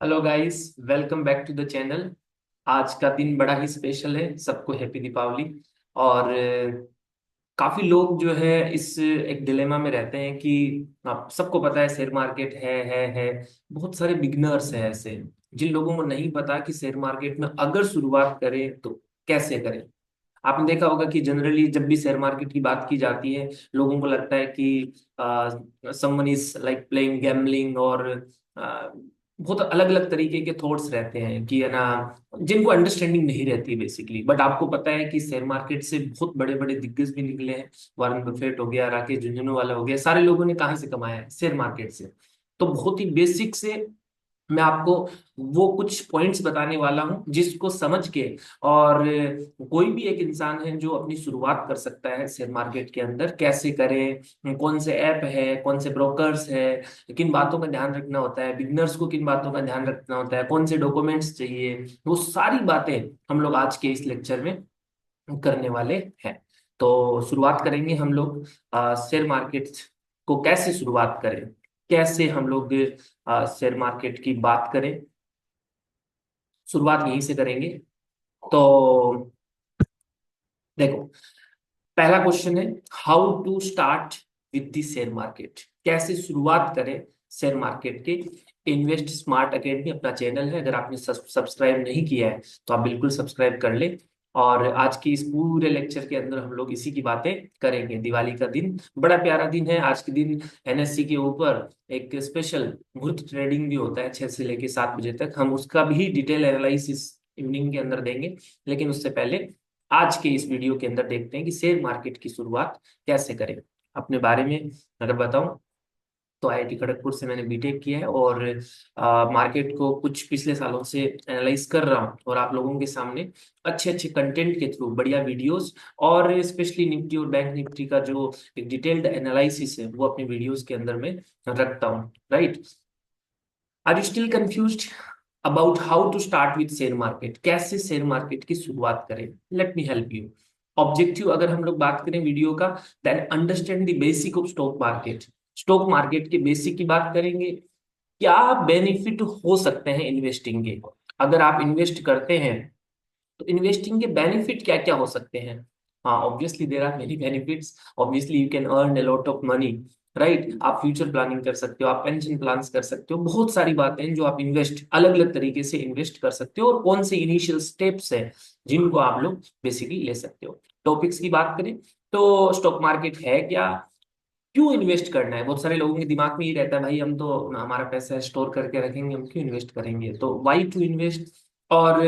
Hello guys, welcome back to the channel. आज का दिन बड़ा ही स्पेशल है, सबको हैप्पी दीपावली। और काफी लोग जो है इस एक डिलेमा में रहते हैं कि आप सबको पता है शेयर मार्केट है। बहुत सारे बिगनर्स हैं ऐसे जिन लोगों को नहीं पता कि शेयर मार्केट में अगर शुरुआत करें तो कैसे करें। आपने देखा होगा कि जनरली जब भी शेयर मार्केट की बात की जाती है, लोगों को लगता है कि someone is like playing gambling, और बहुत अलग अलग तरीके के थॉट्स रहते हैं कि है ना, जिनको अंडरस्टैंडिंग नहीं रहती बेसिकली। बट आपको पता है कि शेयर मार्केट से बहुत बड़े बड़े दिग्गज भी निकले हैं। वॉरेन बफेट हो गया, राकेश झुंझुनवाला हो गया, सारे लोगों ने कहाँ से कमाया है? शेयर मार्केट से। तो बहुत ही बेसिक से मैं आपको वो कुछ पॉइंट्स बताने वाला हूं जिसको समझ के, और कोई भी एक इंसान है जो अपनी शुरुआत कर सकता है शेयर मार्केट के अंदर। कैसे करें, कौन से ऐप है, कौन से ब्रोकर्स है, किन बातों का ध्यान रखना होता है, बिगनर्स को किन बातों का ध्यान रखना होता है, कौन से डॉक्यूमेंट्स चाहिए, वो सारी बातें हम लोग आज के इस लेक्चर में करने वाले हैं। तो शुरुआत करेंगे हम लोग शेयर मार्केट को कैसे शुरुआत करें, कैसे हम लोग शेयर मार्केट की बात करें। शुरुआत यहीं से करेंगे। तो देखो, पहला क्वेश्चन है, how to start with the share market. कैसे शुरुआत करें शेयर मार्केट के। इन्वेस्ट स्मार्ट अकेडमी अपना चैनल है, अगर आपने सब्सक्राइब नहीं किया है तो आप बिल्कुल सब्सक्राइब कर ले। और आज की इस पूरे लेक्चर के अंदर हम लोग इसी की बातें करेंगे। दिवाली का दिन बड़ा प्यारा दिन है। आज के दिन एनएससी के ऊपर एक स्पेशल मुहूर्त ट्रेडिंग भी होता है 6 से लेकर 7 बजे तक। हम उसका भी डिटेल एनालिसिस इवनिंग के अंदर देंगे। लेकिन उससे पहले आज के इस वीडियो के अंदर देखते हैं कि शेयर मार्केट की शुरुआत कैसे करें। अपने बारे में अगर बताऊं तो आईआईटी खड़गपुर से मैंने बीटेक किया है, और मार्केट को कुछ पिछले सालों से एनालाइज कर रहा हूं, और आप लोगों के सामने अच्छे अच्छे कंटेंट के थ्रू बढ़िया वीडियोस, और स्पेशली निफ्टी और बैंक निफ्टी का जो एक डिटेल्ड एनालिसिस है वो अपनी वीडियोस के अंदर में रखता हूँ। Right. Are you still confused about how to start with share market? कैसे शेयर मार्केट की शुरुआत करें? Let me help you. Objective अगर हम लोग बात करें वीडियो का, then understand the basic of stock market. Stock market के बेसिक की बात करेंगे। क्या बेनिफिट हो सकते हैं इन्वेस्टिंग के? अगर आप इन्वेस्ट करते हैं तो इन्वेस्टिंग के बेनिफिट क्या क्या हो सकते हैं? हाँ, obviously there are many benefits. Obviously you can earn a lot of money. Right. आप फ्यूचर प्लानिंग कर सकते हो, आप पेंशन प्लान्स कर सकते हो, बहुत सारी बातें हैं जो आप इन्वेस्ट अलग अलग तरीके से इन्वेस्ट कर सकते हो, और कौन से इनिशियल स्टेप्स हैं जिनको आप लोग बेसिकली ले सकते हो। टॉपिक्स की बात करें तो स्टॉक मार्केट है क्या, क्यों इन्वेस्ट करना है? बहुत सारे लोगों के दिमाग में ये रहता है, भाई हम तो हमारा पैसा स्टोर करके रखेंगे, हम क्यों इन्वेस्ट करेंगे? तो वाई टू इन्वेस्ट, और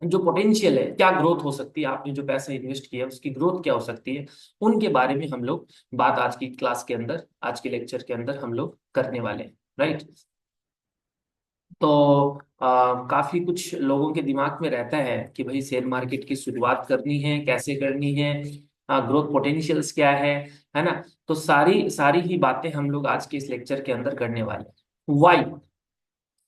जो पोटेंशियल है, क्या ग्रोथ हो सकती है, आपने जो पैसा इन्वेस्ट किया उसकी ग्रोथ क्या हो सकती है, उनके बारे में हम लोग बात आज की क्लास के अंदर, आज के लेक्चर के अंदर हम लोग करने वाले हैं। राइट। तो काफी कुछ लोगों के दिमाग में रहता है कि भाई शेयर मार्केट की शुरुआत करनी है, कैसे करनी है, ग्रोथ पोटेंशियल्स क्या है ना। तो सारी सारी ही बातें हम लोग आज के इस लेक्चर के अंदर करने वाले हैं। वाई,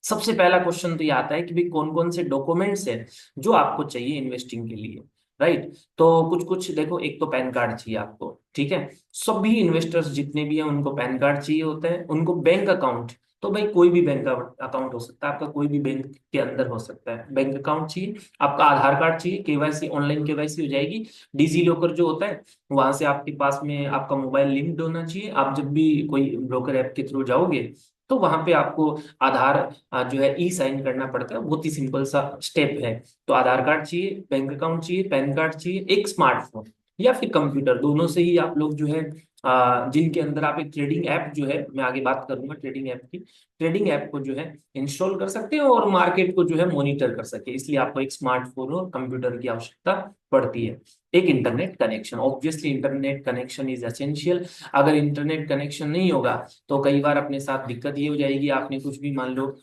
सबसे पहला क्वेश्चन तो ये आता है कि भाई कौन कौन से डॉक्यूमेंट्स हैं जो आपको चाहिए इन्वेस्टिंग के लिए। राइट। तो कुछ कुछ देखो, एक तो पैन कार्ड चाहिए आपको, ठीक है। सभी इन्वेस्टर्स जितने भी हैं उनको पैन कार्ड चाहिए होता है। उनको बैंक अकाउंट, तो भाई कोई भी बैंक अकाउंट हो सकता है, आपका कोई भी बैंक के अंदर हो सकता है, बैंक अकाउंट चाहिए। आपका आधार कार्ड चाहिए, केवाईसी ऑनलाइन केवाईसी हो जाएगी। डिजी लॉकर जो होता है वहां से आपके पास में आपका मोबाइल लिंक्ड होना चाहिए। आप जब भी कोई ब्रोकर ऐप के थ्रू जाओगे तो वहां पे आपको आधार जो है ई साइन करना पड़ता है। बहुत ही सिंपल सा स्टेप है। तो आधार कार्ड चाहिए, बैंक अकाउंट चाहिए, पैन कार्ड चाहिए, एक स्मार्टफोन या फिर कंप्यूटर, दोनों से ही आप लोग जो है जिनके अंदर आप एक ट्रेडिंग ऐप जो है, मैं आगे बात करूंगा ट्रेडिंग ऐप की, ट्रेडिंग ऐप को जो है इंस्टॉल कर सकते हो और मार्केट को जो है मॉनिटर कर सके, इसलिए आपको एक स्मार्टफोन और कंप्यूटर की आवश्यकता पड़ती है। एक internet connection, obviously internet connection is essential. अगर इंटरनेट कनेक्शन नहीं होगा तो कई बार अपने साथ दिक्कत ये हो जाएगी, आपने कुछ भी मान लो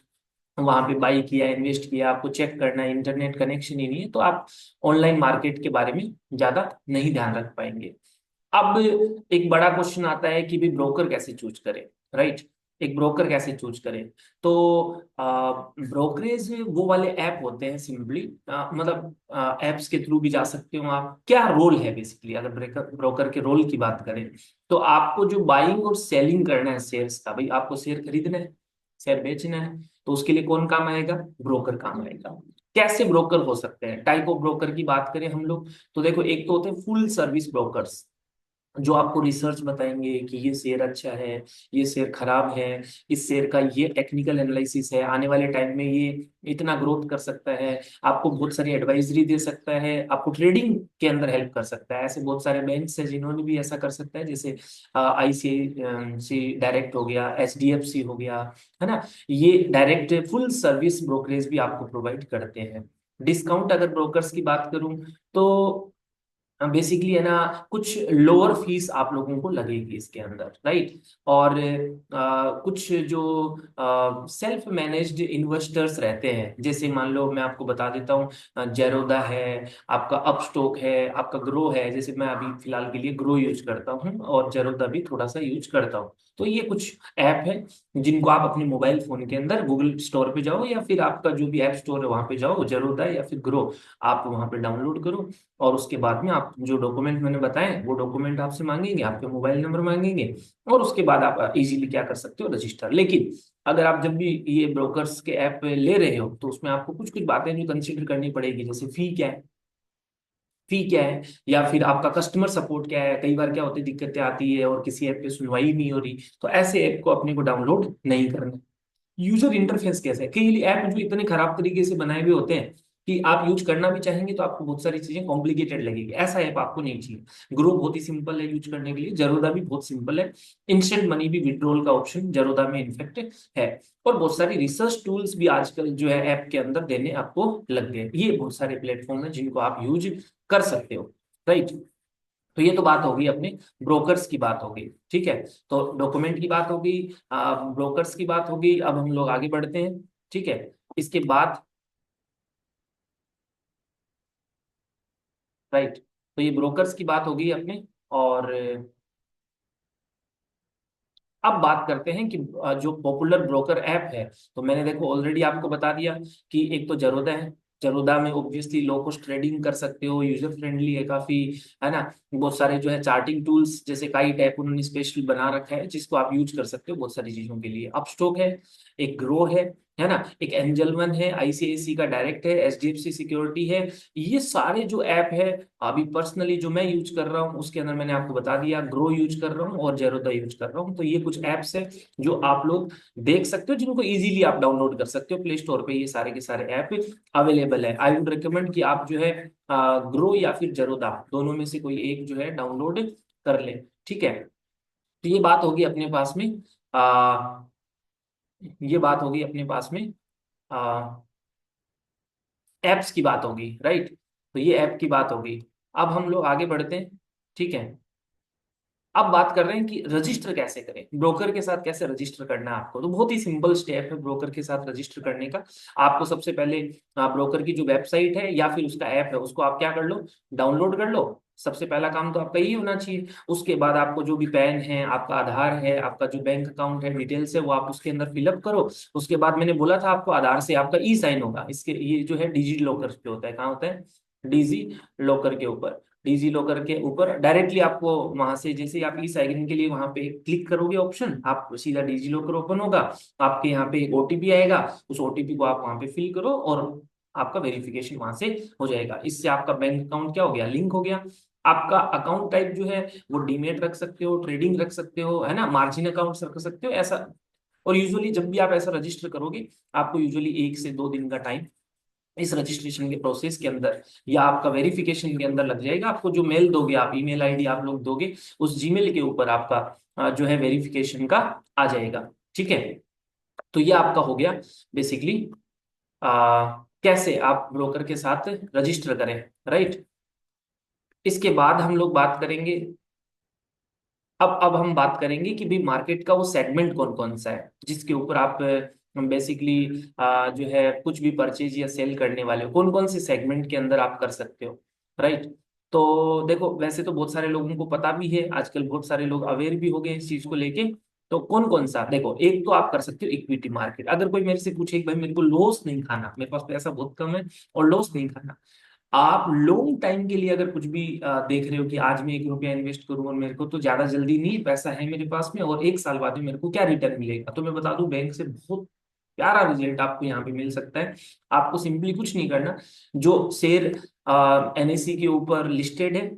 वहां पे बाई किया, इन्वेस्ट किया, आपको चेक करना है, इंटरनेट कनेक्शन ही नहीं है, तो आप ऑनलाइन मार्केट के बारे में ज्यादा नहीं ध्यान रख पाएंगे। अब एक बड़ा क्वेश्चन आता है कि भी ब्रोकर कैसे चूज करें। राइट। एक ब्रोकर कैसे चूज करें? तो ब्रोकरेज वो वाले ऐप होते हैं, सिंपली मतलब ऐप्स के थ्रू भी जा सकते हो आप। क्या रोल है बेसिकली, अगर ब्रोकर ब्रोकर के रोल की बात करें तो आपको जो बाइंग और सेलिंग करना है शेयर्स का, भाई आपको शेयर खरीदना है, शेयर बेचना है, तो उसके लिए कौन काम आएगा? ब्रोकर काम आएगा। कैसे ब्रोकर हो सकते हैं? टाइप ऑफ ब्रोकर की बात करें हम लोग, तो देखो एक तो होते हैं फुल सर्विस ब्रोकर्स, जो आपको रिसर्च बताएंगे कि ये शेयर अच्छा है, ये शेयर खराब है, इस शेयर का ये टेक्निकल एनालिसिस है, आने वाले टाइम में ये इतना ग्रोथ कर सकता है, आपको बहुत सारी एडवाइजरी दे सकता है, आपको ट्रेडिंग के अंदर हेल्प कर सकता है। ऐसे बहुत सारे बैंक्स हैं जिन्होंने भी ऐसा कर सकता है, जैसे ICICI डायरेक्ट हो गया, HDFC हो गया, है ना। ये डायरेक्ट फुल सर्विस ब्रोकरेज भी आपको प्रोवाइड करते हैं। डिस्काउंट अगर ब्रोकर्स की बात करूं तो बेसिकली है ना, कुछ लोअर फीस आप लोगों को लगेगी इसके अंदर, राइट। और कुछ जो सेल्फ मैनेज्ड इन्वेस्टर्स रहते हैं, जैसे मान लो मैं आपको बता देता हूँ, जेरोदा है, आपका अपस्टॉक है, आपका ग्रो है। जैसे मैं अभी फिलहाल के लिए ग्रो यूज करता हूँ और जेरोदा भी थोड़ा सा यूज करता हूँ। तो ये कुछ ऐप है जिनको आप अपने मोबाइल फोन के अंदर गूगल स्टोर पे जाओ या फिर आपका जो भी ऐप स्टोर है वहां पे जाओ, जेरोदा या फिर ग्रो, आप वहां पे डाउनलोड करो। और उसके बाद में आप जो डॉक्यूमेंट मैंने बताए वो डॉक्यूमेंट आपसे मांगेंगे, आपके मोबाइल नंबर मांगेंगे, और उसके बाद आप इजीली क्या कर सकते हो, रजिस्टर। लेकिन अगर आप जब भी ये ब्रोकर्स के ऐप ले रहे हो तो उसमें आपको कुछ कुछ बातें जो कंसिडर करनी पड़ेगी, जैसे फी क्या है, फी क्या है, या फिर आपका कस्टमर सपोर्ट क्या है। कई बार क्या होती है, दिक्कतें आती है और किसी ऐप पे सुनवाई नहीं हो रही, तो ऐसे ऐप को अपने को डाउनलोड नहीं करना। यूजर इंटरफेस कैसा है, कई ऐप जो इतने खराब तरीके से बनाए हुए होते हैं कि आप यूज करना भी चाहेंगे तो आपको बहुत सारी चीजें कॉम्प्लिकेटेड लगेगी, ऐसा ऐप आपको नहीं चाहिए। ग्रो बहुत ही सिंपल है यूज करने के लिए, जरोदा भी बहुत सिंपल है, इंस्टेंट मनी भी विड्रॉल का ऑप्शन जरोदा में इनफेक्ट है। और बहुत सारी रिसर्च टूल्स भी आजकल जो है ऐप के अंदर देने आपको लग गए। ये बहुत सारे प्लेटफॉर्म है जिनको आप यूज कर सकते हो, राइट। तो ये तो बात होगी अपने ब्रोकर्स की बात होगी, ठीक है। तो डॉक्यूमेंट की बात होगी, ब्रोकर्स की बात होगी। अब हम लोग आगे बढ़ते हैं, ठीक है। इसके बाद, राइट, तो ये ब्रोकर्स की बात होगी अपने। और अब बात करते हैं कि जो पॉपुलर ब्रोकर ऐप है, तो मैंने देखो ऑलरेडी आपको बता दिया कि एक तो जरोदा है। जरोदा में ऑब्वियसली लो कॉस्ट ट्रेडिंग कर सकते हो, यूजर फ्रेंडली है काफी, है ना। बहुत सारे जो है चार्टिंग टूल्स जैसे काइट ऐप उन्होंने स्पेशल बना रखा है जिसको आप यूज कर सकते हो बहुत सारी चीजों के लिए। अपस्टॉक है, एक ग्रो है ना, एक एंजल वन है, ICICI का डायरेक्ट है, HDFC सिक्योरिटी है। ये सारे जो ऐप है, अभी पर्सनली जो मैं यूज कर रहा हूँ उसके अंदर मैंने आपको बता दिया, ग्रो यूज कर रहा हूँ और जेरोदा यूज कर रहा हूँ। तो ये कुछ ऐप्स है जो आप लोग देख सकते हो, जिनको इजीली आप डाउनलोड कर सकते हो प्ले स्टोर पे। ये सारे के सारे ऐप अवेलेबल है। आई वुड रिकमेंड कि आप जो है ग्रो या फिर जेरोदा दोनों में से कोई एक जो है डाउनलोड कर ले, ठीक है। तो ये बात होगी अपने पास में, आ, ये बात होगी अपने पास में एप्स की बात होगी, राइट। तो ये ऐप की बात होगी। अब हम लोग आगे बढ़ते हैं, ठीक है। अब बात कर रहे हैं कि रजिस्टर कैसे करें, ब्रोकर के साथ कैसे रजिस्टर करना है आपको। तो बहुत ही सिंपल स्टेप है ब्रोकर के साथ रजिस्टर करने का। आपको सबसे पहले ब्रोकर की जो वेबसाइट है या फिर उसका ऐप है उसको आप क्या कर लो, डाउनलोड कर लो। सबसे पहला काम तो आपका यही होना चाहिए। उसके बाद आपको जो भी पैन है, आपका आधार है, आपका जो बैंक अकाउंट है, डिटेल्स है, वो आप उसके अंदर फिलअप करो। उसके बाद मैंने बोला था आपको आधार से आपका ई साइन होगा, इसके ये जो है डिजी लॉकर पे होता है, कहाँ होता है, डिजी लॉकर के ऊपर। डिजी लॉकर के ऊपर डायरेक्टली आपको वहां से, जैसे ही आप ई साइन इन के लिए वहां पे क्लिक करोगे ऑप्शन, आप सीधा डिजी लॉकर ओपन होगा। आपके यहाँ पे एक OTP आएगा, उस OTP को आप वहां पे फिल करो और आपका वेरिफिकेशन वहां से हो जाएगा। इससे आपका बैंक अकाउंट क्या हो गया, लिंक हो गया। आपका अकाउंट टाइप जो है वो डीमेट रख सकते हो, ट्रेडिंग रख सकते हो, है ना, मार्जिन अकाउंट रख सकते हो, ऐसा। और यूजुअली जब भी आप ऐसा रजिस्टर करोगे, आपको यूजुअली 1 से 2 दिन का टाइम इस रजिस्ट्रेशन के प्रोसेस के अंदर या आपका वेरिफिकेशन के अंदर लग जाएगा। आपको जो मेल दोगे, आप ईमेल आईडी आप लोग दोगे, उस जीमेल के ऊपर आपका जो है वेरिफिकेशन का आ जाएगा, ठीक है। तो ये आपका हो गया बेसिकली कैसे आप ब्रोकर के साथ रजिस्टर करें, राइट। इसके बाद हम लोग बात करेंगे, अब हम बात करेंगे कि भाई मार्केट का वो सेगमेंट कौन कौन सा है जिसके ऊपर आप बेसिकली जो है कुछ भी परचेज या सेल करने वाले हो, कौन कौन से सेगमेंट के अंदर आप कर सकते हो, राइट। तो देखो वैसे तो बहुत सारे लोगों को पता भी है, आजकल बहुत सारे लोग अवेयर भी हो गए इस चीज को लेके। तो कौन कौन सा, देखो एक तो आप कर सकते हो इक्विटी मार्केट। अगर कोई मेरे से पूछे कि भाई मेरे को लॉस नहीं खाना, मेरे पास पैसा बहुत कम है और लॉस नहीं खाना, आप लॉन्ग टाइम के लिए अगर कुछ भी देख रहे हो कि आज मैं 1 रुपया इन्वेस्ट करूँ और मेरे को तो ज्यादा जल्दी नहीं पैसा है मेरे पास में, और 1 साल बाद में मेरे को क्या रिटर्न मिलेगा, तो मैं बता दूं बैंक से बहुत प्यारा रिजल्ट आपको यहाँ पे मिल सकता है। आपको सिंपली कुछ नहीं करना, जो शेयर एनएससी के ऊपर लिस्टेड है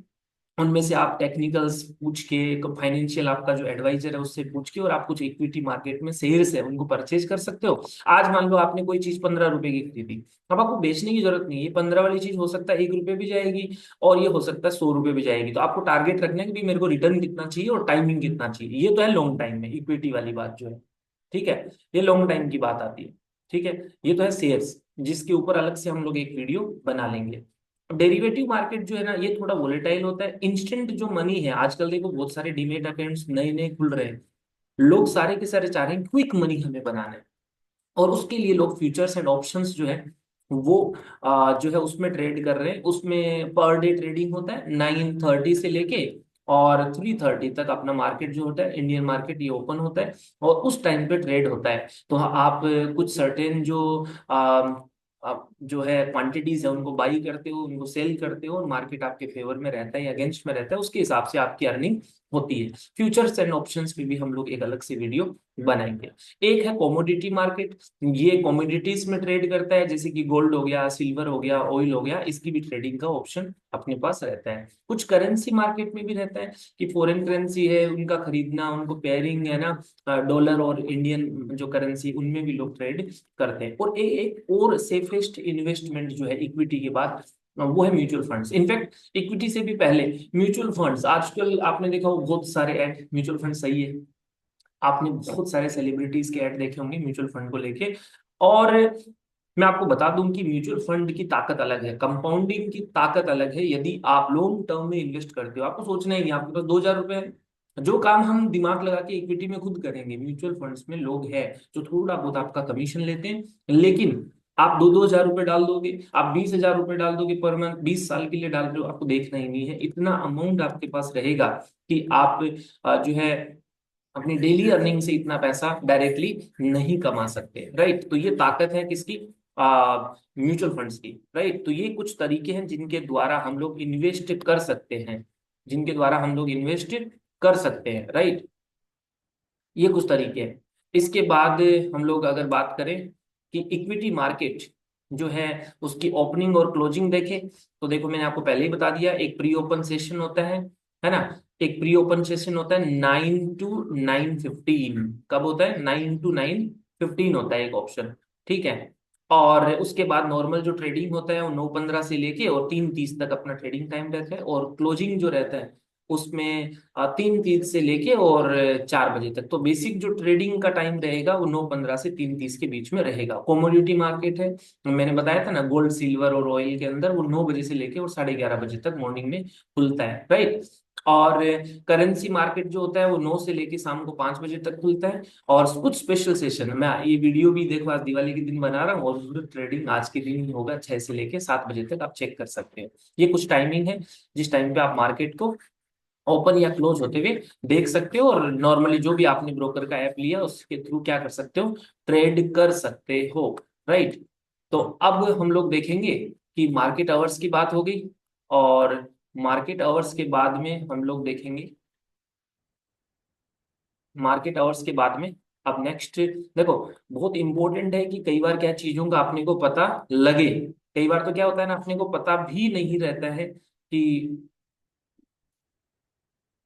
उनमें से आप टेक्निकल्स पूछ के, फाइनेंशियल आपका जो एडवाइजर है उससे पूछ के, और आप कुछ इक्विटी मार्केट में शेयर्स है उनको परचेज कर सकते हो। आज मान लो आपने कोई चीज 15 रुपए की खरीदी, अब आपको बेचने की जरूरत नहीं है। 15 वाली चीज हो सकता है 1 रुपए भी जाएगी, और ये हो सकता है 100 रुपए भी जाएगी। तो आपको टारगेट रखना है कि भाई मेरे को रिटर्न कितना चाहिए और टाइमिंग कितना चाहिए। ये तो है लॉन्ग टाइम में इक्विटी वाली बात जो है, ठीक है, ये लॉन्ग टाइम की बात आती है। ठीक है, ये तो है शेयर्स, जिसके ऊपर अलग से हम लोग एक वीडियो बना लेंगे। डेरिवेटिव मार्केट जो है ना, ये थोड़ा वोलेटाइल होता है। इंस्टेंट जो मनी है, आजकल देखो बहुत सारे डीमेट अकाउंट्स नए नए खुल रहे हैं, लोग सारे के सारे चाह रहे हैं क्विक मनी हमें बनाना है, और उसके लिए लोग फ्यूचर्स एंड ऑप्शंस जो है वो जो है उसमें ट्रेड कर रहे हैं। उसमें पर डे ट्रेडिंग होता है 9:30 से लेके और 3:30 तक अपना मार्केट जो होता है, इंडियन मार्केट, ये ओपन होता है और उस टाइम पे ट्रेड होता है। तो आप कुछ सर्टेन जो आप जो है क्वांटिटीज है उनको बाई करते हो, उनको सेल करते हो, और मार्केट आपके फेवर में रहता है या अगेंस्ट में रहता है, उसके हिसाब से आपकी अर्निंग होती है। फ्यूचर्स एंड ऑप्शंस पे भी हम लोग एक अलग से वीडियो बनाएंगे। एक है कमोडिटी मार्केट, ये कमोडिटीज में ट्रेड करता है, जैसे कि गोल्ड हो गया, सिल्वर हो गया, ऑयल हो गया, इसकी भी ट्रेडिंग का ऑप्शन अपने पास रहता है। कुछ करेंसी मार्केट में भी रहता है कि फॉरेन करेंसी है उनका खरीदना, उनको पेयरिंग है ना, डॉलर और इंडियन जो करेंसी, उनमें भी लोग ट्रेड करते हैं। और एक और सेफेस्ट इन्वेस्टमेंट जो है इक्विटी के बाद, वो है म्यूचुअल फंड्स। इनफैक्ट इक्विटी से भी पहले म्यूचुअल फंड्स, आजकल आपने देखा हो बहुत सारे ऐड म्यूचुअल फंड सही है, आपने बहुत सारे सेलिब्रिटीज के ऐड देखे होंगे म्यूचुअल फंड को लेके। और मैं आपको बता दूं कि म्यूचुअल फंड की ताकत अलग है, कंपाउंडिंग की ताकत अलग है। यदि आप लॉन्ग टर्म में इन्वेस्ट करते हो, आपको सोचना ही नहीं, आपके पास 2,000 रुपए है, जो काम हम दिमाग लगा के इक्विटी में खुद करेंगे, म्यूचुअल फंड्स में लोग हैं जो थोड़ा बहुत आपका कमीशन लेते हैं। लेकिन आप 2-2 हजार रुपए डाल दोगे, आप 20,000 रुपए डाल दोगे पर मंथ, 20 साल के लिए डाल रहे हो, आपको देखना ही नहीं है, इतना अमाउंट आपके पास रहेगा कि आप जो है अपनी डेली अर्निंग से इतना पैसा डायरेक्टली नहीं कमा सकते। राइट, तो ये ताकत है किसकी, म्यूचुअल फंड्स की। राइट, तो ये कुछ तरीके हैं जिनके द्वारा हम लोग इन्वेस्ट कर सकते हैं, जिनके द्वारा हम लोग इन्वेस्ट कर सकते हैं। राइट, ये कुछ तरीके हैं। इसके बाद हम लोग अगर बात करें कि इक्विटी मार्केट जो है उसकी ओपनिंग और क्लोजिंग देखें, तो देखो मैंने आपको पहले ही बता दिया, एक प्री ओपन सेशन होता है ना, एक प्री ओपन सेशन होता है 9 to 9:15। कब होता है? 9 to 9:15 होता है एक ऑप्शन, ठीक है। और उसके बाद नॉर्मल जो ट्रेडिंग होता है वो 9:15 से लेके और 3:30 तक अपना ट्रेडिंग टाइम रहता है, और क्लोजिंग जो रहता है उसमें 3:30 से लेके और 4 बजे तक। तो बेसिक जो ट्रेडिंग का टाइम रहेगा वो 9:15 से 3:30 के बीच में रहेगा। कमोडिटी मार्केट है, मैंने बताया था ना, गोल्ड सिल्वर और ऑयल के अंदर वो 9 बजे से लेके और 11:30 बजे तक मॉर्निंग में खुलता है। राइट, और करेंसी मार्केट जो होता है वो 9 से लेके शाम को 5 बजे तक खुलता है। और कुछ स्पेशल सेशन, मैं ये वीडियो भी देखो आज दिवाली के दिन बना रहा हूँ, और पूरा ट्रेडिंग आज के दिन ही होगा, 6 से लेके 7 बजे तक आप चेक कर सकते हो। ये कुछ टाइमिंग है जिस टाइम पे आप मार्केट को ओपन या क्लोज होते हुए देख सकते हो, और नॉर्मली जो भी आपने ब्रोकर का ऐप लिया उसके थ्रू क्या कर सकते हो, ट्रेड कर सकते हो। राइट, तो अब हम लोग देखेंगे कि मार्केट आवर्स की बात हो गई, और मार्केट आवर्स के बाद में हम लोग देखेंगे, मार्केट आवर्स के बाद में अब नेक्स्ट देखो, बहुत इंपॉर्टेंट है कि कई बार क्या चीजों का अपने को पता लगे। कई बार तो क्या होता है ना, अपने को पता भी नहीं रहता है कि,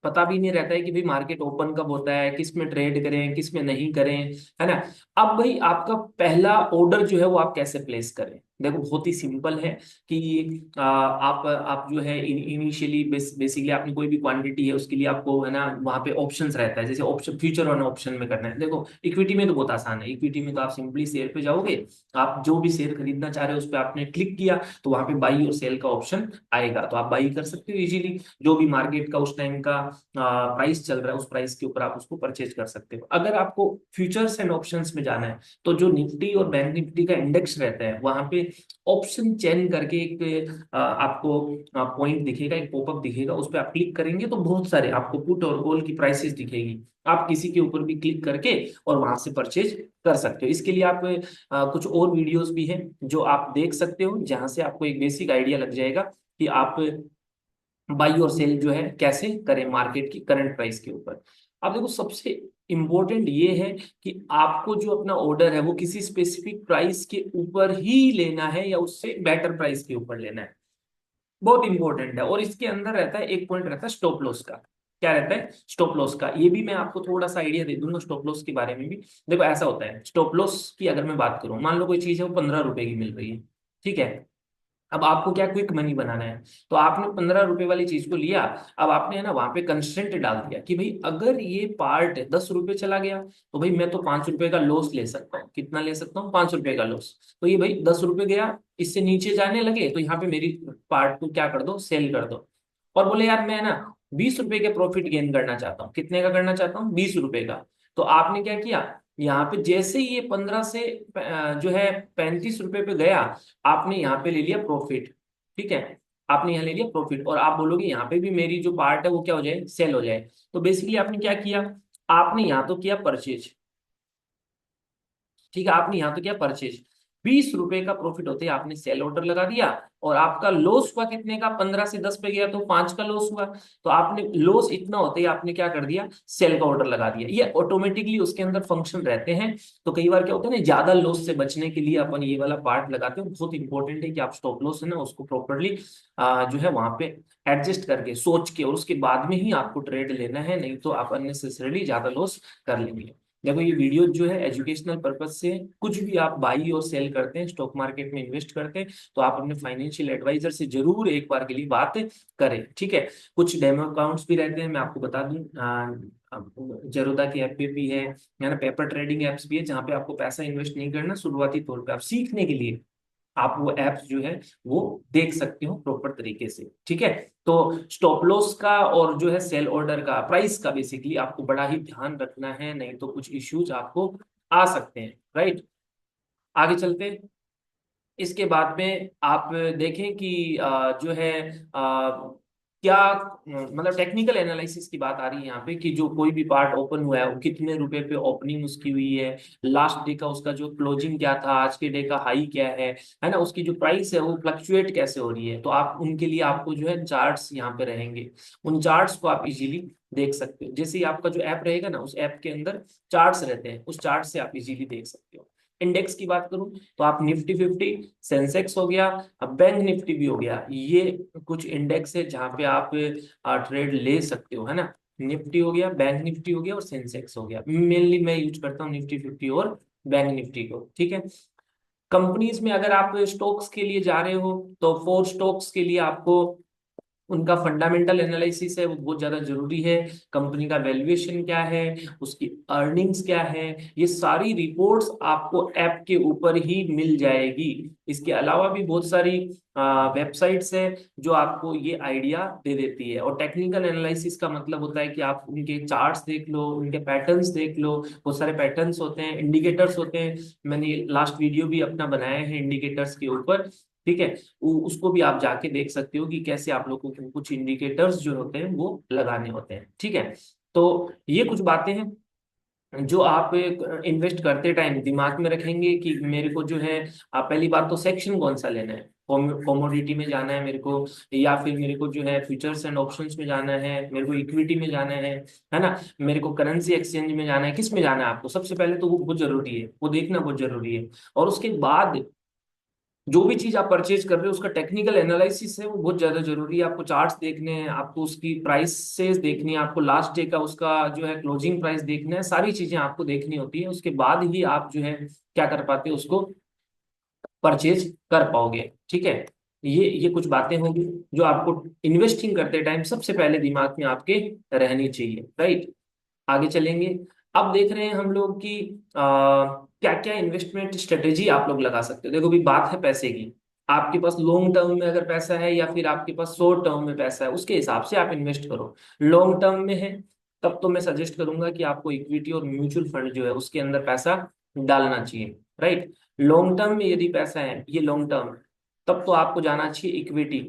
पता भी नहीं रहता है कि भाई मार्केट ओपन कब होता है, किस में ट्रेड करें किस में नहीं करें, है ना। अब भाई आपका पहला ऑर्डर जो है वो आप कैसे प्लेस करें, देखो बहुत ही सिंपल है कि आप जो है इनिशियली बेसिकली आपने कोई भी क्वांटिटी है उसके लिए आपको है ना वहाँ पे ऑप्शंस रहता है, जैसे ऑप्शन फ्यूचर और ऑप्शन में करना है। देखो इक्विटी में तो बहुत आसान है, इक्विटी में तो आप सिंपली शेयर पे जाओगे, आप जो भी शेयर खरीदना चाह रहे हो उस पर आपने क्लिक किया तो वहाँ पे बाई और सेल का ऑप्शन आएगा, तो आप बाई कर सकते हो इजीली। जो भी मार्केट का उस टाइम का प्राइस चल रहा है उस प्राइस के ऊपर आप उसको परचेज कर सकते हो। अगर आपको फ्यूचर्स एंड ऑप्शंस में जाना है, तो जो निफ्टी और बैंक निफ्टी का इंडेक्स रहता है वहां पे ऑप्शन चेन करके एक आपको पॉइंट दिखेगा, एक पॉपअप दिखेगा, उस पर आप क्लिक करेंगे तो बहुत सारे आपको पुट और कॉल की प्राइसेस दिखेगी। आप किसी के ऊपर भी क्लिक करके और वहां से परचेज कर सकते हो। इसके लिए आप कुछ और वीडियोस भी हैं जो आप देख सकते हो, जहां से आपको एक बेसिक आइडिया लग जाएगा कि आप बाई और सेल जो है कैसे करें मार्केट की करंट प्राइस के ऊपर। अब देखो सबसे इंपॉर्टेंट ये है कि आपको जो अपना ऑर्डर है वो किसी स्पेसिफिक प्राइस के ऊपर ही लेना है या उससे बेटर प्राइस के ऊपर लेना है। बहुत इंपॉर्टेंट है। और इसके अंदर रहता है एक पॉइंट, रहता है स्टॉप लॉस का। क्या रहता है? स्टॉप लॉस का। ये भी मैं आपको थोड़ा सा आइडिया दे दूंगा स्टॉप लॉस के बारे में भी। देखो ऐसा होता है, स्टॉप लॉस की अगर मैं बात करूं, मान लो कोई चीज है वो 15 रुपए की मिल रही है, ठीक है। अब आपको क्या क्विक मनी बनाना है, तो आपने 15 रुपए वाली चीज को लिया। अब आपने है ना वहां पे कंस्ट्रेंट डाल दिया कि भाई अगर ये पार्ट 10 रुपए चला गया तो भाई मैं तो 5 रुपए का लॉस ले सकता हूँ। कितना ले सकता हूँ? 5 रुपए का लॉस। तो ये भाई 10 रुपए गया, इससे नीचे जाने लगे तो यहाँ पे मेरी पार्ट को क्या कर दो, सेल कर दो। और बोले यार मैं ना 20 रुपए के प्रॉफिट गेन करना चाहता हूँ। कितने का करना चाहता हूँ? 20 रुपए का। तो आपने क्या किया, यहाँ पे जैसे ही ये 15 से जो है 35 रुपए पे गया, आपने यहाँ पे ले लिया प्रॉफिट। ठीक है, आपने यहाँ ले लिया प्रॉफिट और आप बोलोगे यहाँ पे भी मेरी जो पार्ट है वो क्या हो जाए, सेल हो जाए। तो बेसिकली आपने क्या किया, आपने यहाँ तो किया परचेज। ठीक है, आपने यहाँ तो क्या परचेज, 20 रुपए का प्रॉफिट होते ही आपने सेल ऑर्डर लगा दिया। और आपका लॉस हुआ कितने का, 15 से 10 पे गया तो 5 का लॉस हुआ। तो आपने लॉस इतना होते ही आपने क्या कर दिया, सेल का ऑर्डर लगा दिया। ये ऑटोमेटिकली उसके अंदर फंक्शन रहते हैं। तो कई बार क्या होता है ना, ज्यादा लॉस से बचने के लिए अपन ये वाला पार्ट लगाते हैं। बहुत इंपॉर्टेंट है कि आप स्टॉप लॉस है ना उसको प्रॉपरली जो है वहां पे एडजस्ट करके सोच के और उसके बाद में ही आपको ट्रेड लेना है, नहीं तो आप अननेसेसरीली ज्यादा लॉस कर लेंगे। देखो ये वीडियो जो है एजुकेशनल पर्पज से है। कुछ भी आप बाई और सेल करते हैं, स्टॉक मार्केट में इन्वेस्ट करते हैं, तो आप अपने फाइनेंशियल एडवाइजर से जरूर एक बार के लिए बात करें, ठीक है। कुछ डेमो अकाउंट्स भी रहते हैं, मैं आपको बता दूं, जरोदा की ऐप पे भी है ना, पेपर ट्रेडिंग एप्स भी है, जहाँ पे आपको पैसा इन्वेस्ट नहीं करना, शुरुआती तौर पे आप सीखने के लिए आप वो एप्स जो है वो देख सकते हो प्रॉपर तरीके से, ठीक है। तो स्टॉप लॉस का और जो है सेल ऑर्डर का, प्राइस का बेसिकली आपको बड़ा ही ध्यान रखना है, नहीं तो कुछ इश्यूज आपको आ सकते हैं, राइट। आगे चलते हैं। इसके बाद में आप देखें कि जो है क्या मतलब टेक्निकल एनालिसिस की बात आ रही है यहाँ पे, कि जो कोई भी पार्ट ओपन हुआ है वो कितने रुपए पे ओपनिंग उसकी हुई है, लास्ट डे का उसका जो क्लोजिंग क्या था, आज के डे का हाई क्या है ना, उसकी जो प्राइस है वो फ्लक्चुएट कैसे हो रही है। तो आप उनके लिए आपको जो है चार्ट्स यहाँ पे रहेंगे, उन चार्ट्स को आप इजीली देख सकते हो। जैसे ही आपका जो ऐप रहेगा ना, उस ऐप के अंदर चार्ट्स रहते हैं, उस चार्ट से आप इजीली देख सकते हो। इंडेक्स की बात करूं तो आप निफ्टी 50, सेंसेक्स हो गया, अब बैंक निफ्टी भी हो गया, ये कुछ इंडेक्स है जहां पे आप ट्रेड ले सकते हो, है ना। निफ्टी हो गया, बैंक निफ्टी हो गया और सेंसेक्स हो गया। मेनली मैं यूज करता हूँ निफ्टी 50 और बैंक निफ्टी को, ठीक है। कंपनीज में अगर आप स्टॉक्स के लिए जा रहे हो तो फोर स्टॉक्स के लिए आपको उनका फंडामेंटल एनालिसिस है वो बहुत ज्यादा जरूरी है। कंपनी का वैल्यूएशन क्या है, उसकी अर्निंग्स क्या है, ये सारी रिपोर्ट्स आपको ऐप के ऊपर ही मिल जाएगी। इसके अलावा भी बहुत सारी वेबसाइट्स है जो आपको ये आइडिया दे देती है। और टेक्निकल एनालिसिस का मतलब होता है कि आप उनके चार्ट्स देख लो, उनके पैटर्न्स देख लो। बहुत सारे पैटर्न्स होते हैं, इंडिकेटर्स होते हैं। मैंने लास्ट वीडियो भी अपना बनाया है इंडिकेटर्स के ऊपर, ठीक है। उसको भी आप जाके देख सकते हो कि कैसे आप लोगों को कुछ इंडिकेटर्स जो होते हैं वो लगाने होते हैं, ठीक है। तो ये कुछ बातें हैं जो आप इन्वेस्ट करते टाइम दिमाग में रखेंगे कि मेरे को जो है पहली बात तो सेक्शन कौन सा लेना है, कॉमोडिटी में जाना है मेरे को, या फिर मेरे को जो है फ्यूचर्स एंड ऑप्शंस में जाना है, मेरे को इक्विटी में जाना है ना, मेरे को करेंसी एक्सचेंज में जाना है, किस में जाना है आपको। सबसे पहले तो वो बहुत जरूरी है, वो देखना बहुत जरूरी है। और उसके बाद जो भी चीज आप परचेज कर रहे हो उसका टेक्निकल एनालिसिस है वो बहुत ज्यादा जरूरी है। आपको चार्ट्स देखने हैं, आपको उसकी प्राइसेस देखनी है, आपको लास्ट डे का उसका जो है क्लोजिंग प्राइस देखना है, सारी चीजें आपको देखनी होती है। उसके बाद ही आप जो है क्या कर पाते हो, उसको परचेज कर पाओगे, ठीक है। ये कुछ बातें होंगी जो आपको इन्वेस्टिंग करते टाइम सबसे पहले दिमाग में आपके रहनी चाहिए, राइट। आगे चलेंगे। अब देख रहे हैं हम लोग कि क्या क्या इन्वेस्टमेंट स्ट्रेटेजी आप लोग लगा सकते हो। देखो भी बात है पैसे की, आपके पास लॉन्ग टर्म में अगर पैसा है या फिर आपके पास शॉर्ट टर्म में पैसा है, उसके हिसाब से आप इन्वेस्ट करो। लॉन्ग टर्म में है तब तो मैं सजेस्ट करूंगा कि आपको इक्विटी और म्यूचुअल फंड जो है उसके अंदर पैसा डालना चाहिए। राइट। लॉन्ग टर्म में यदि पैसा है ये लॉन्ग टर्म, तब तो आपको जाना चाहिए इक्विटी,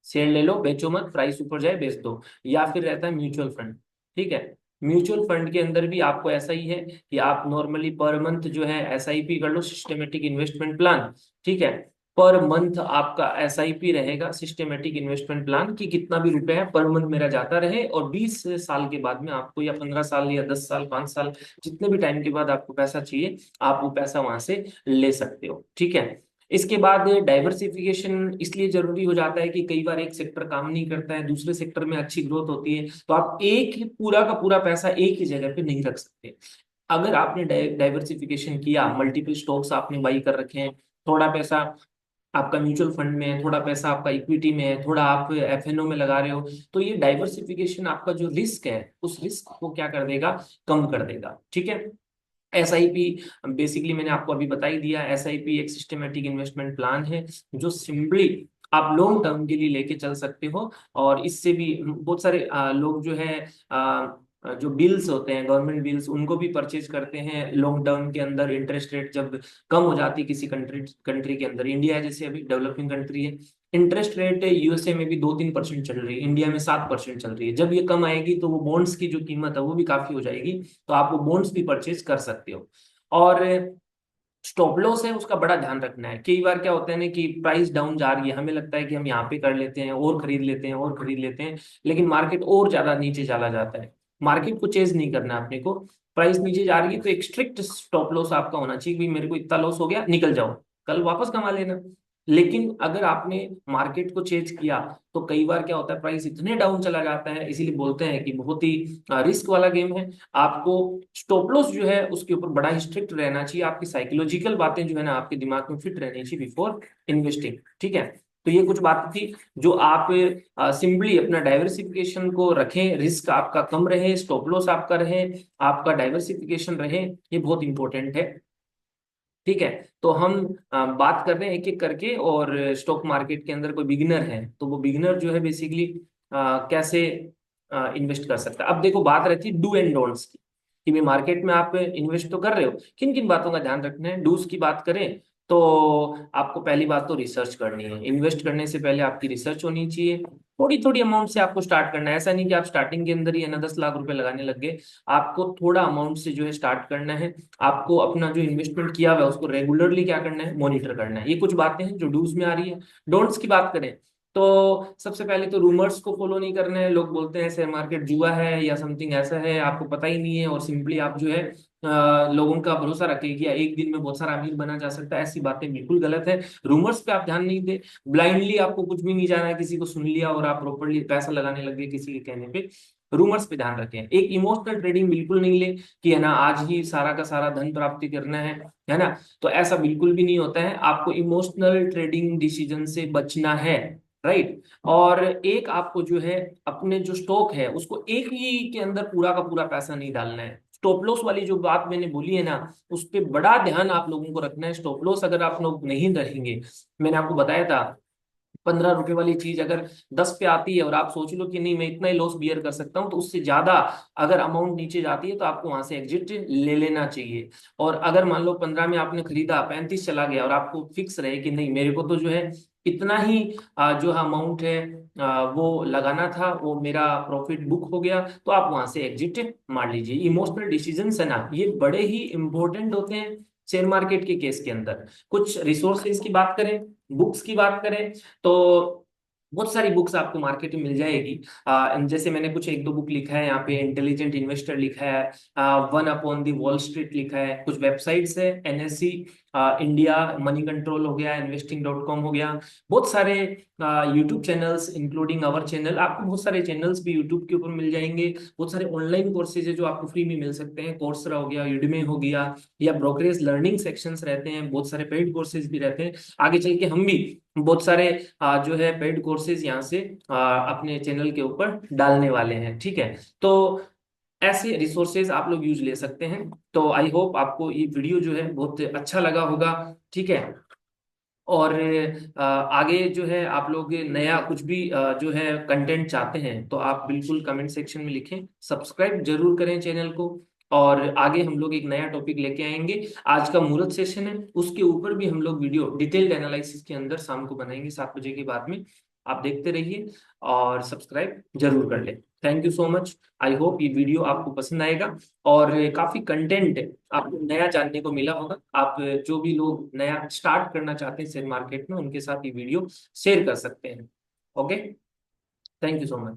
शेयर ले लो, बेचो मत, प्राइस ऊपर जाए बेच दो। या फिर रहता है म्यूचुअल फंड। ठीक है, म्यूचुअल फंड के अंदर भी आपको ऐसा ही है कि आप नॉर्मली पर मंथ जो है एसआईपी कर लो, सिस्टमेटिक इन्वेस्टमेंट प्लान। ठीक है, पर मंथ आपका एसआईपी रहेगा, सिस्टमेटिक इन्वेस्टमेंट प्लान, कि कितना भी रुपए है पर मंथ मेरा जाता रहे, और 20 साल के बाद में आपको, या 15 साल या 10 साल 5 साल, जितने भी टाइम के बाद आपको पैसा चाहिए, आप वो पैसा वहां से ले सकते हो। ठीक है, इसके बाद डाइवर्सिफिकेशन इसलिए जरूरी हो जाता है कि कई बार एक सेक्टर काम नहीं करता है, दूसरे सेक्टर में अच्छी ग्रोथ होती है, तो आप एक ही पूरा का पूरा पैसा एक ही जगह पे नहीं रख सकते। अगर आपने डाइवर्सिफिकेशन किया, मल्टीपल स्टॉक्स आपने बाई कर रखे हैं, थोड़ा पैसा आपका म्यूचुअल फंड में है, थोड़ा पैसा आपका इक्विटी में है, थोड़ा आप एफएनओ में लगा रहे हो, तो ये डाइवर्सिफिकेशन आपका जो रिस्क है उस रिस्क को क्या कर देगा, कम कर देगा। ठीक है, एसआईपी बेसिकली मैंने आपको अभी बता ही दिया, एसआईपी एक सिस्टमेटिक इन्वेस्टमेंट प्लान है जो सिंपली आप लॉन्ग टर्म के लिए लेके चल सकते हो। और इससे भी बहुत सारे लोग जो है जो बिल्स होते हैं, गवर्नमेंट बिल्स, उनको भी परचेज करते हैं लॉन्ग टर्म के अंदर। इंटरेस्ट रेट जब कम हो जाती है किसी कंट्री कंट्री के अंदर, इंडिया जैसे अभी डेवलपिंग कंट्री है, इंटरेस्ट रेट यूएसए में भी 2-3% चल रही है, इंडिया में 7% चल रही है। जब ये कम आएगी तो वो बॉन्ड्स की जो कीमत है वो भी काफी हो जाएगी, तो आप वो बॉन्ड्स भी परचेज कर सकते हो। और स्टॉप लॉस है उसका बड़ा ध्यान रखना है। कई बार क्या होता है ना कि प्राइस डाउन जा रही है, हमें लगता है कि हम यहाँ पे कर लेते हैं और खरीद लेते हैं और खरीद लेते हैं, लेकिन मार्केट और ज्यादा नीचे चला जाता है। मार्केट को चेज नहीं करना है अपने को, प्राइस नीचे जा रही है तो एक स्ट्रिक्ट स्टॉप लॉस आपका होना चाहिए कि भाई मेरे को इतना लॉस हो गया, निकल जाओ, कल वापस कमा लेना। लेकिन अगर आपने मार्केट को चेंज किया तो कई बार क्या होता है, प्राइस इतने डाउन चला जाता है, इसीलिए बोलते हैं कि बहुत ही रिस्क वाला गेम है। आपको स्टॉप लॉस जो है उसके ऊपर बड़ा ही स्ट्रिक्ट रहना चाहिए, आपकी साइकोलॉजिकल बातें जो है ना आपके दिमाग में फिट रहनी चाहिए बिफोर इन्वेस्टिंग। ठीक है, तो ये कुछ बात थी जो आप सिंपली अपना डाइवर्सिफिकेशन को रखें, रिस्क आपका कम रहे, स्टॉप लॉस आपका रहे, आपका डाइवर्सिफिकेशन रहे, ये बहुत इंपॉर्टेंट है। ठीक है, तो हम बात कर रहे हैं एक एक करके, और स्टॉक मार्केट के अंदर कोई बिगिनर है तो वो बिगिनर जो है बेसिकली कैसे इन्वेस्ट कर सकता है। अब देखो बात रहती है डू एंड डोंट्स की, कि भाई मार्केट में आप इन्वेस्ट तो कर रहे हो, किन किन बातों का ध्यान रखना है। डूज की बात करें तो आपको पहली बात तो रिसर्च करनी है, इन्वेस्ट करने से पहले आपकी रिसर्च होनी चाहिए। थोड़ी थोड़ी अमाउंट से आपको स्टार्ट करना है, ऐसा नहीं कि आप स्टार्टिंग के अंदर ही है ना 10 लाख रुपए लगाने लग गए। आपको थोड़ा अमाउंट से जो है स्टार्ट करना है, आपको अपना जो इन्वेस्टमेंट किया हुआ है उसको रेगुलरली क्या करना है, मॉनिटर करना है। ये कुछ बातें हैं जो डूज में आ रही है। डोंट्स की बात करें तो सबसे पहले तो रूमर्स को फॉलो नहीं करना है। लोग बोलते हैं शेयर मार्केट जुआ है या समथिंग ऐसा है, आपको पता ही नहीं है, और सिंपली आप जो है लोगों का भरोसा रखें कि एक दिन में बहुत सारा अमीर बना जा सकता है, ऐसी बातें बिल्कुल गलत है। रूमर्स पे आप ध्यान नहीं दे, ब्लाइंडली आपको कुछ भी नहीं जाना है, किसी को सुन लिया और आप प्रॉपरली पैसा लगाने लग गए किसी के कहने पे। रूमर्स पे ध्यान रखें। एक इमोशनल ट्रेडिंग बिल्कुल नहीं ले कि है ना आज ही सारा का सारा धन प्राप्ति करना है ना, तो ऐसा बिल्कुल भी नहीं होता है। आपको इमोशनल ट्रेडिंग डिसीजन से बचना है, राइट। और एक आपको जो है अपने जो स्टॉक है उसको एक ही के अंदर पूरा का पूरा पैसा नहीं डालना है। स्टॉप लॉस वाली जो बात मैंने बोली है ना, उस पर बड़ा ध्यान आप लोगों को रखना है। स्टॉप लॉस अगर आप लोग नहीं रहेंगे, मैंने आपको बताया था 15 रुपए वाली चीज अगर 10 पे आती है और आप सोच लो कि नहीं मैं इतना ही लॉस बियर कर सकता हूँ, तो उससे ज्यादा अगर अमाउंट नीचे जाती है तो आपको वहां से एग्जिट ले लेना चाहिए। और अगर मान लो 15 में आपने खरीदा, 35 चला गया और आपको फिक्स रहे कि नहीं मेरे को तो जो है इतना ही जो अमाउंट है वो लगाना था, वो मेरा प्रॉफिट बुक हो गया, तो आप वहां से एग्जिट मार लीजिए। इमोशनल डिसीजंस है ना, ये बड़े ही इंपॉर्टेंट होते हैं शेयर मार्केट के केस के अंदर। कुछ रिसोर्सेज की बात करें, बुक्स की बात करें, तो बहुत सारी बुक्स आपको मार्केट में मिल जाएगी। जैसे मैंने कुछ एक दो बुक लिखा है यहाँ पे, इंटेलिजेंट इन्वेस्टर लिखा है, one upon the wall street लिखा है, कुछ वेबसाइट्स है एनएससी इंडिया, मनी कंट्रोल हो गया, इन्वेस्टिंग.com हो गया, बहुत सारे YouTube channels including our channel, आपको बहुत सारे चैनल्स भी यूट्यूब के ऊपर मिल जाएंगे। बहुत सारे ऑनलाइन कोर्सेज है जो आपको फ्री में मिल सकते हैं, कोर्सरा हो गया, यूडेमी हो गया, या ब्रोकरेज लर्निंग सेक्शंस रहते हैं, बहुत सारे पेड कोर्सेज भी रहते हैं। आगे चल के हम भी बहुत सारे जो है पेड कोर्सेज यहाँ से अपने चैनल के ऊपर डालने वाले हैं। ठीक है, तो ऐसे रिसोर्सेज आप लोग यूज ले सकते हैं। तो आई होप आपको ये वीडियो जो है बहुत अच्छा लगा होगा। ठीक है, और आगे जो है आप लोग नया कुछ भी जो है कंटेंट चाहते हैं तो आप बिल्कुल कमेंट सेक्शन में लिखें, सब्सक्राइब जरूर करें चैनल को, और आगे हम लोग एक नया टॉपिक लेके आएंगे। आज का मुहूर्त सेशन है, उसके ऊपर भी हम लोग वीडियो डिटेल्ड एनालिसिस के अंदर शाम को बनाएंगे 7 बजे के बाद में। आप देखते रहिए और सब्सक्राइब जरूर कर लें। Thank you so much. I hope ये वीडियो आपको पसंद आएगा और काफी कंटेंट आपको नया जानने को मिला होगा। आप जो भी लोग नया स्टार्ट करना चाहते हैं शेयर मार्केट में, उनके साथ ये वीडियो शेयर कर सकते हैं। Okay, thank you so much.